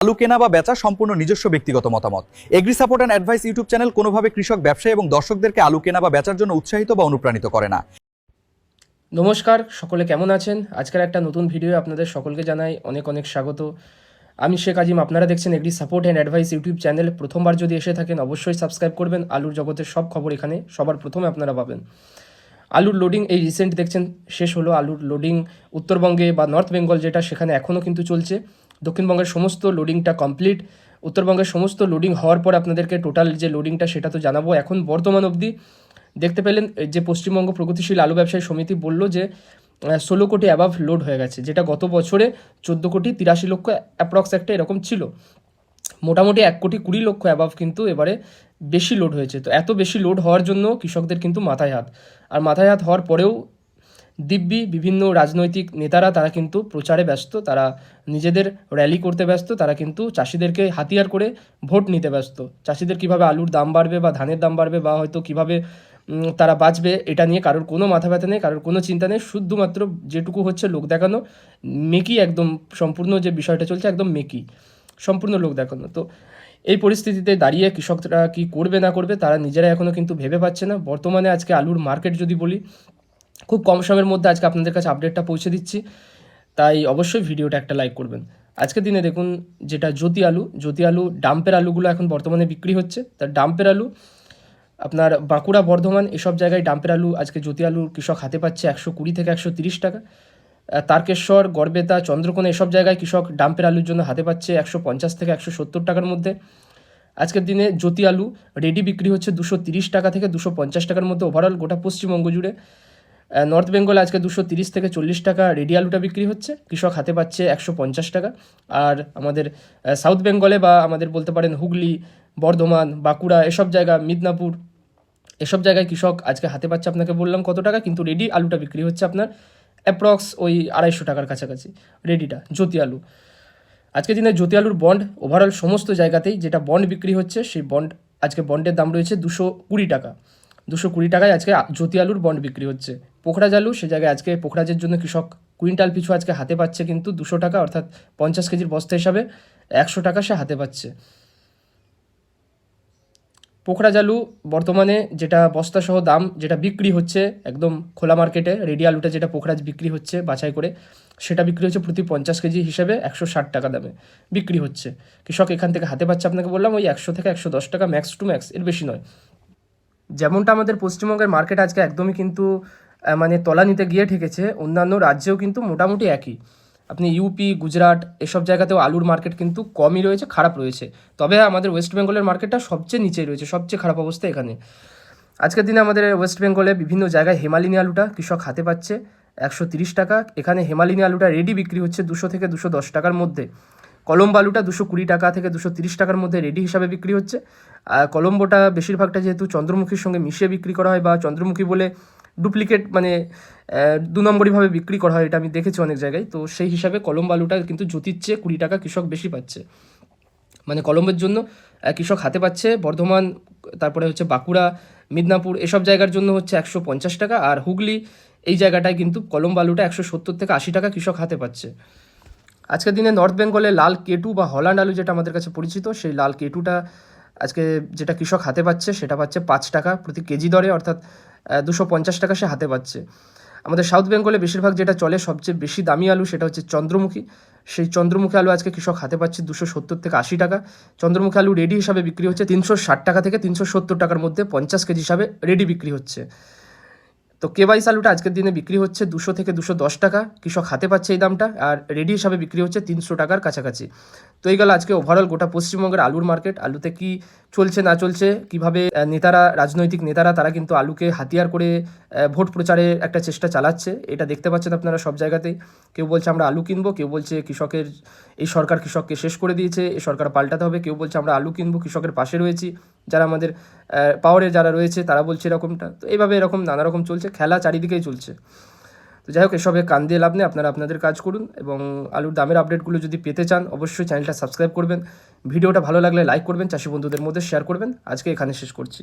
আলু কেনা বা বেচা সম্পূর্ণ নিজস্ব ব্যক্তিগত মতামত। Agri support and advice YouTube channel কোনোভাবে কৃষক, ব্যবসায়ী এবং দর্শকদেরকে আলু কেনা বা বেচার জন্য উৎসাহিত বা অনুপ্রাণিত করে না। নমস্কার, সকলে কেমন আছেন? আজকের একটা নতুন ভিডিও আপনাদের সকলকে জানাই অনেক অনেক স্বাগত। আমি শেখ আজিম, আপনারা দেখছেন agri support and advice YouTube channel. প্রথমবার যদি এসে থাকেন অবশ্যই সাবস্ক্রাইব করবেন। আলুর জগতের সব খবর এখানে সবার প্রথমে আপনারা পাবেন। আলুর লোডিং এই রিসেন্ট দেখছেন শেষ হলো। আলুর লোডিং উত্তরবঙ্গে বা নর্থ বেঙ্গল যেটা, সেখানে এখনও কিন্তু চলছে। দক্ষিণবঙ্গের সমস্ত লোডিংটা কমপ্লিট। উত্তরবঙ্গের সমস্ত লোডিং হওয়ার পর আপনাদেরকে টোটাল যে লোডিংটা সেটা তো জানাবো। এখন বর্তমান অবধি দেখতে পেলেন যে পশ্চিমবঙ্গ প্রগতিশীল আলু ব্যবসায়ী সমিতি বলল যে 16 কোটি অ্যাবাভ লোড হয়ে গেছে, যেটা গত বছরে 14,83,00,000 অ্যাপ্রক্স একটা এরকম ছিল। মোটামুটি 1,20,00,000 অ্যাবাভ কিন্তু এবারে বেশি লোড হয়েছে। তো এত বেশি লোড হওয়ার জন্য কৃষকদের কিন্তু মাথায় হাত। আর মাথায় হাত হওয়ার পরেও দিব্যি বিভিন্ন রাজনৈতিক নেতারা তারা কিন্তু প্রচারে ব্যস্ত, তারা নিজেদের র্যালি করতে ব্যস্ত, তারা কিন্তু চাষিদেরকে হাতিয়ার করে ভোট নিতে ব্যস্ত। চাষিদের কিভাবে আলুর দাম বাড়বে বা ধানের দাম বাড়বে বা হয়তো কিভাবে তারা বাঁচবে, এটা নিয়ে কারোর কোনো মাথা ব্যথা নেই, কারোর কোনো চিন্তা নেই। শুধুমাত্র যেটুকু হচ্ছে লোক দেখানো, মেকি একদম সম্পূর্ণ যে বিষয়টা চলছে একদম মেকি, সম্পূর্ণ লোক দেখানো। তো এই পরিস্থিতিতে দাঁড়িয়ে কৃষকরা কি করবে না করবে তারা নিজেরা এখনও কিন্তু ভেবে পাচ্ছে না। বর্তমানে আজকে আলুর মার্কেট যদি বলি, খুব কম সময়ের মধ্যে আজকে আপনাদের কাছে আপডেটটা পৌঁছে দিচ্ছি, তাই অবশ্যই ভিডিওটা একটা লাইক করবেন। আজকের দিনে দেখুন, যেটা জ্যোতি আলু ডাম্পের আলুগুলো এখন বর্তমানে বিক্রি হচ্ছে। তার ডাম্পের আলু আপনার বাঁকুড়া, বর্ধমান এসব জায়গায় ডাম্পের আলু আজকে জ্যোতি আলুর কৃষক হাতে পাচ্ছে 120 থেকে 130 টাকা। তারকেশ্বর, গড়বেতা, চন্দ্রকোনা এসব জায়গায় কৃষক ডাম্পের আলুর জন্য হাতে পাচ্ছে 150 থেকে 170 টাকার মধ্যে। আজকের দিনে জ্যোতি আলু রেডি বিক্রি হচ্ছে 230 টাকা থেকে 250 টাকার মধ্যে ওভারঅল গোটা পশ্চিমবঙ্গ জুড়ে। নর্থ বেঙ্গলে আজকে 230 থেকে 40 টাকা রেডি আলুটা বিক্রি হচ্ছে, কৃষক হাতে পাচ্ছে 150 টাকা। আর আমাদের সাউথ বেঙ্গলে বা আমাদের বলতে পারেন হুগলি, বর্ধমান, বাঁকুড়া এসব জায়গা, মিদনাপুর এসব জায়গায় কৃষক আজকে হাতে পাচ্ছে আপনাকে বললাম কত টাকা, কিন্তু রেডি আলুটা বিক্রি হচ্ছে আপনার অ্যাপ্রক্স ওই 250 টাকার কাছাকাছি রেডিটা, জ্যোতি আলু। আজকে দিনে জ্যোতি আলুর বন্ড ওভারঅল সমস্ত জায়গাতেই যেটা বন্ড বিক্রি হচ্ছে, সেই বন্ড আজকে বন্ডের দাম রয়েছে 220 টাকা। 220 টাকায় আজকে জ্যোতি আলুর বন্ড বিক্রি হচ্ছে। পোখরাজ আলু, সে জায়গায় আজকে পোখরাজের জন্য কৃষক কুইন্টাল পিছু আজকে হাতে পাচ্ছে কিন্তু 200 টাকা, অর্থাৎ 50 কেজির বস্তা হিসাবে 100 টাকা সে হাতে পাচ্ছে। পোখরাজ আলু বর্তমানে যেটা বস্তাসহ দাম যেটা বিক্রি হচ্ছে একদম খোলা মার্কেটে, রেডি আলুটা যেটা পোখরাজ বিক্রি হচ্ছে বাছাই করে, সেটা বিক্রি হচ্ছে প্রতি 50 কেজি হিসেবে 160 টাকা দামে বিক্রি হচ্ছে। কৃষক এখান থেকে হাতে পাচ্ছে আপনাকে বললাম ওই 100 থেকে 110 টাকা, ম্যাক্স টু ম্যাক্স, এর বেশি নয়। যেমনটা আমাদের পশ্চিমবঙ্গের মার্কেট আজকে একদমই কিন্তু মানে তলানিতে গিয়ে ঠেকেছে, অন্যান্য রাজ্যেও কিন্তু মোটামুটি একই। আপনি ইউপি, গুজরাট এসব জায়গাতেও আলুর মার্কেট কিন্তু কমই রয়েছে, খারাপ রয়েছে। তবে আমাদের ওয়েস্ট বেঙ্গলের মার্কেটটা সবচেয়ে নিচেই রয়েছে, সবচেয়ে খারাপ অবস্থা এখানে। আজকের দিনে আমাদের ওয়েস্ট বেঙ্গলে বিভিন্ন জায়গায় হেমালিনী আলুটা কৃষক হাতে পাচ্ছে 130 টাকা। এখানে হেমালিনী আলুটা রেডি বিক্রি হচ্ছে 200 থেকে 210 টাকার মধ্যে। কলম্বো আলুটা 220 টাকা থেকে 230 টাকার মধ্যে রেডি হিসাবে বিক্রি হচ্ছে। আর কলম্বোটা বেশিরভাগটা যেহেতু চন্দ্রমুখীর সঙ্গে মিশিয়ে বিক্রি করা হয় বা চন্দ্রমুখী বলে ডুপ্লিকেট মানে 2 নম্বরিভাবে বিক্রি করা হয়, এটা আমি দেখেছি অনেক জায়গায়। তো সেই হিসাবে কলম্বো আলুটা কিন্তু জ্যোতির চেয়ে 20 টাকা কৃষক বেশি পাচ্ছে। মানে কলম্বের জন্য কৃষক হাতে পাচ্ছে বর্ধমান, তারপরে হচ্ছে বাঁকুড়া, মিদনাপুর এসব জায়গার জন্য হচ্ছে 150 টাকা। আর হুগলি এই জায়গাটায় কিন্তু কলম্বো আলুটা 170 থেকে 80 টাকা কৃষক হাতে পাচ্ছে। আজকের দিনে নর্থ বেঙ্গলে লাল কেটু বা হল্যান্ড আলু যেটা আমাদের কাছে পরিচিত, সেই লাল কেটুটা আজকে যেটা কৃষক হাতে পাচ্ছে সেটা পাচ্ছে 5 টাকা প্রতি কেজি দরে, অর্থাৎ 250 টাকা সে হাতে পাচ্ছে। আমাদের সাউথ বেঙ্গলে বেশিরভাগ যেটা চলে সবচেয়ে বেশি দামি আলু সেটা হচ্ছে চন্দ্রমুখী। সেই চন্দ্রমুখী আলু আজকে কৃষক হাতে পাচ্ছে 270 থেকে 80 টাকা। চন্দ্রমুখী আলু রেডি হিসাবে বিক্রি হচ্ছে 360 টাকা থেকে 370 টাকার মধ্যে, 50 কেজি হিসাবে রেডি বিক্রি হচ্ছে। তো কেওয়াইস আলুটা আজকের দিনে বিক্রি হচ্ছে 200 থেকে 210 টাকা, কৃষক হাতে পাচ্ছে এই দামটা, আর রেডি হিসাবে বিক্রি হচ্ছে 300 টাকার কাছাকাছি। তো এই গেল আজকে ওভারঅল গোটা পশ্চিমবঙ্গের আলুর মার্কেট। আলুতে কি চলছে না চলছে, কিভাবে নেতারা, রাজনৈতিক নেতারা তারা কিন্তু আলুকে হাতিয়ার করে ভোট প্রচারে একটা চেষ্টা চালাচ্ছে, এটা দেখতে পাচ্ছেন আপনারা সব জায়গাতেই। কেউ বলছে আমরা আলু কিনবো, কেউ বলছে কৃষকের এই সরকার কৃষককে শেষ করে দিয়েছে, এই সরকার পাল্টাতে হবে, কেউ বলছে আমরা আলু কিনবো, কৃষকের পাশে রয়েছি, যারা আমাদের পাওয়ারে যারা রয়েছে তারা বলছে এরকমটা। তো এইভাবে এরকম নানা রকম চলছে, খেলা চারিদিকেই চলছে। তো যাই হোক, এসবে কান দিয়ে লাভ নেই, আপনারা আপনাদের কাজ করুন এবং আলুর দামের আপডেটগুলো যদি পেতে চান অবশ্যই চ্যানেলটা সাবস্ক্রাইব করবেন, ভিডিওটা ভালো লাগলে লাইক করবেন, চাষি বন্ধুদের মধ্যে শেয়ার করবেন। আজকে এখানে শেষ করছি।